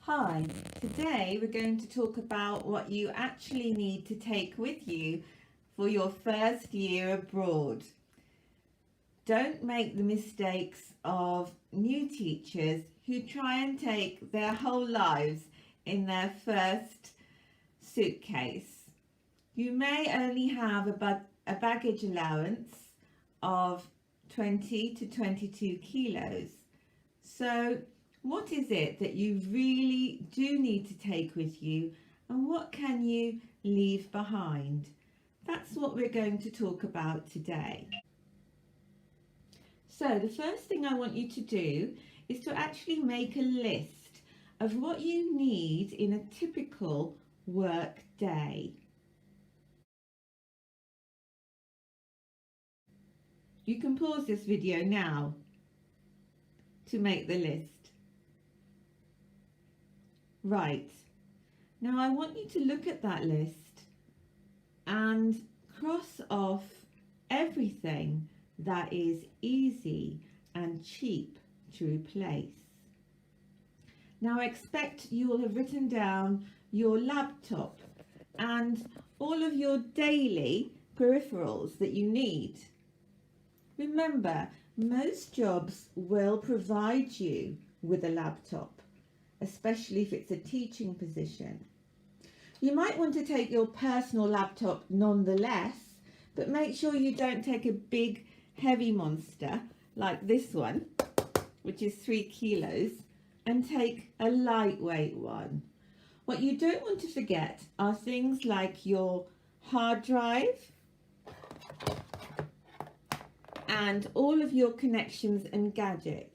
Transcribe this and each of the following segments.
Hi, today we're going to talk about what you actually need to take with you for your first year abroad. Don't make the mistakes of new teachers who try and take their whole lives in their first suitcase. You may only have a baggage allowance of 20 to 22 kilos. So what is it that you really do need to take with you, and what can you leave behind? That's what we're going to talk about today. So the first thing I want you to do is to actually make a list of what you need in a typical work day. You can pause this video now to make the list. Right, now I want you to look at that list and cross off everything that is easy and cheap to replace. Now I expect you will have written down your laptop and all of your daily peripherals that you need. Remember, most jobs will provide you with a laptop, especially if it's a teaching position. You might want to take your personal laptop nonetheless, but make sure you don't take a big heavy monster like this one, which is 3 kilos, and take a lightweight one. What you don't want to forget are things like your hard drive and all of your connections and gadgets.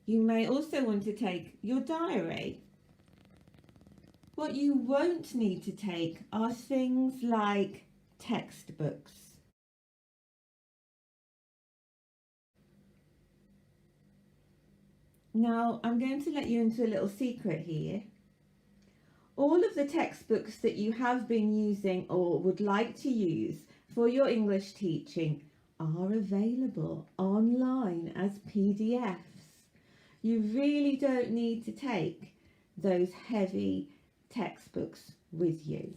You may also want to take your diary. What you won't need to take are things like textbooks. Now, I'm going to let you into a little secret here. All of the textbooks that you have been using or would like to use for your English teaching are available online as PDFs. You really don't need to take those heavy textbooks with you.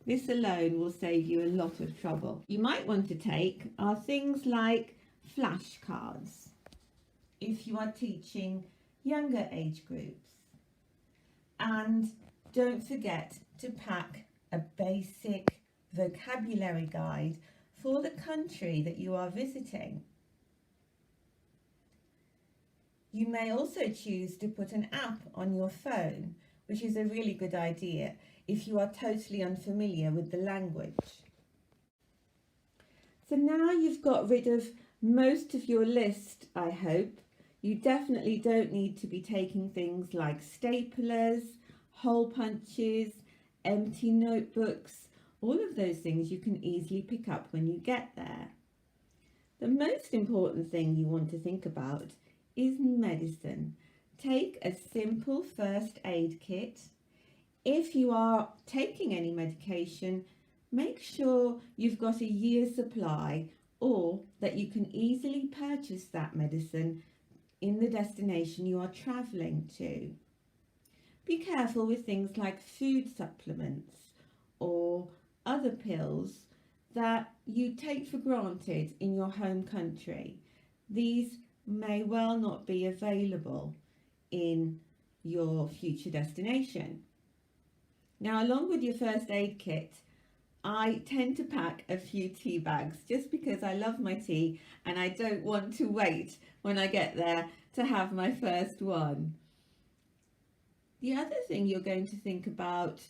This alone will save you a lot of trouble. You might want to take are things like flashcards if you are teaching younger age groups. And don't forget to pack a basic vocabulary guide for the country that you are visiting. You may also choose to put an app on your phone, which is a really good idea if you are totally unfamiliar with the language. So now you've got rid of most of your list, I hope. You definitely don't need to be taking things like staplers, hole punches, empty notebooks. All of those things you can easily pick up when you get there. The most important thing you want to think about is medicine. Take a simple first aid kit. If you are taking any medication, make sure you've got a year's supply or that you can easily purchase that medicine in the destination you are travelling to. Be careful with things like food supplements or other pills that you take for granted in your home country. These may well not be available in your future destination. Now, along with your first aid kit, I tend to pack a few tea bags just because I love my tea and I don't want to wait when I get there to have my first one. The other thing you're going to think about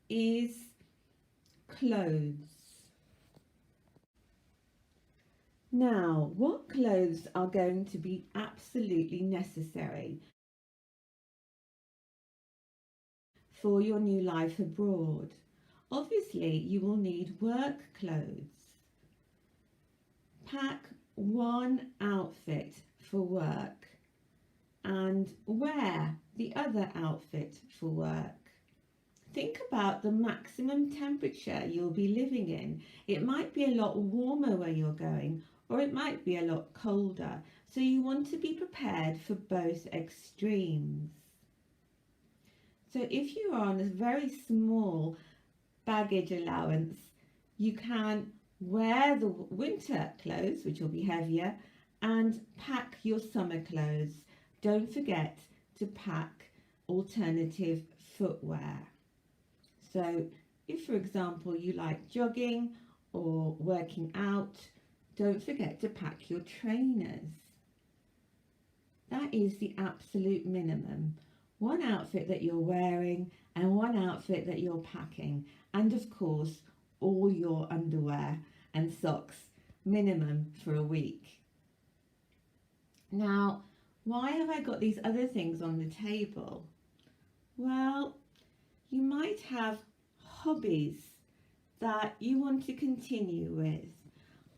is clothes. Now, what clothes are going to be absolutely necessary for your new life abroad? Obviously, you will need work clothes. Pack one outfit for work and wear the other outfit for work. Think about the maximum temperature you'll be living in. It might be a lot warmer where you're going, or it might be a lot colder. So you want to be prepared for both extremes. So if you are on a very small baggage allowance, you can wear the winter clothes, which will be heavier, and pack your summer clothes. Don't forget to pack alternative footwear. So if, for example, you like jogging or working out, don't forget to pack your trainers. That is the absolute minimum. One outfit that you're wearing and one outfit that you're packing. And of course, all your underwear and socks, minimum for a week. Now, why have I got these other things on the table? Well, you might have hobbies that you want to continue with.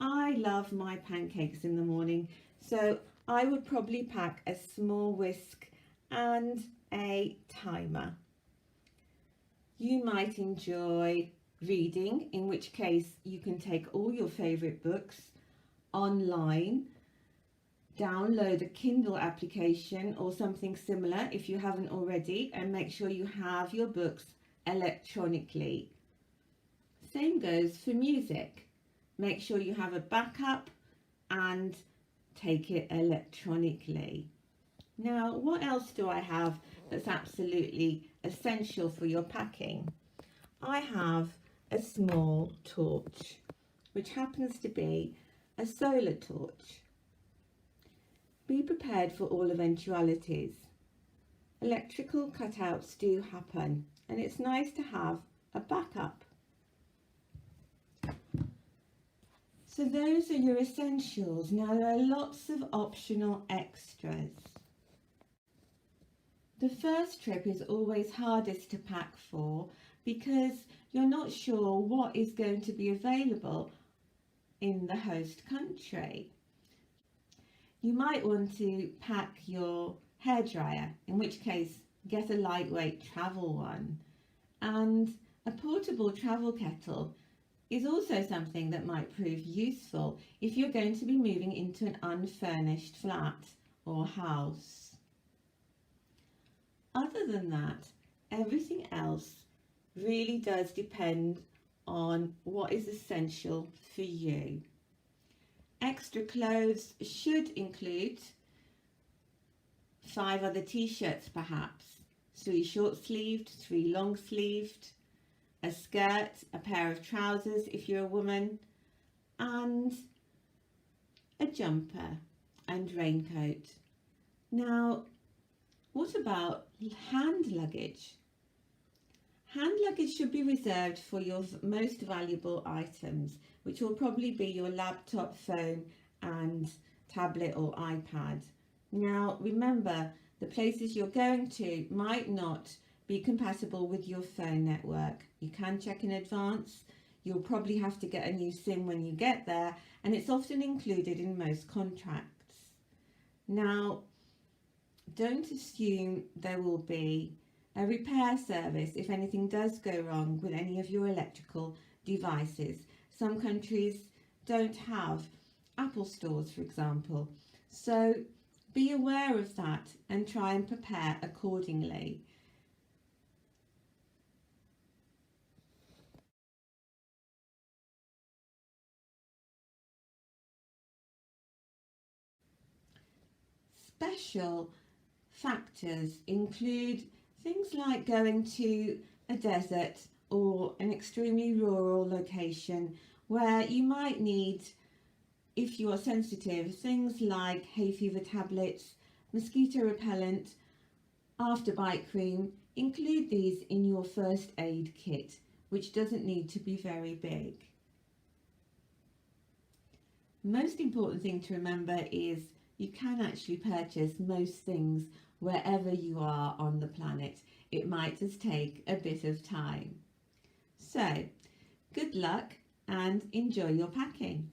I love my pancakes in the morning, so I would probably pack a small whisk and a timer. You might enjoy reading, in which case you can take all your favourite books online, download a Kindle application or something similar if you haven't already, and make sure you have your books electronically. Same goes for music. Make sure you have a backup and take it electronically. Now, what else do I have that's absolutely essential for your packing? I have a small torch, which happens to be a solar torch. Be prepared for all eventualities. Electrical cutouts do happen, and it's nice to have a backup. So those are your essentials. Now there are lots of optional extras. The first trip is always hardest to pack for because you're not sure what is going to be available in the host country. You might want to pack your hairdryer, in which case get a lightweight travel one. And a portable travel kettle is also something that might prove useful if you're going to be moving into an unfurnished flat or house. Other than that, everything else really does depend on what is essential for you. Extra clothes should include 5 other t-shirts perhaps, 3 short-sleeved, 3 long-sleeved, a skirt, a pair of trousers if you're a woman, and a jumper and raincoat. Now, what about hand luggage? Hand luggage should be reserved for your most valuable items, which will probably be your laptop, phone and tablet or iPad. Now, remember, the places you're going to might not be compatible with your phone network. You can check in advance. You'll probably have to get a new SIM when you get there, and it's often included in most contracts. Now, don't assume there will be a repair service if anything does go wrong with any of your electrical devices. Some countries don't have Apple stores, for example. So be aware of that and try and prepare accordingly. Special factors include things like going to a desert or an extremely rural location where you might need, if you are sensitive, things like hay fever tablets, mosquito repellent, after bite cream. Include these in your first aid kit, which doesn't need to be very big. Most important thing to remember is you can actually purchase most things wherever you are on the planet. It might just take a bit of time. So, good luck and enjoy your packing.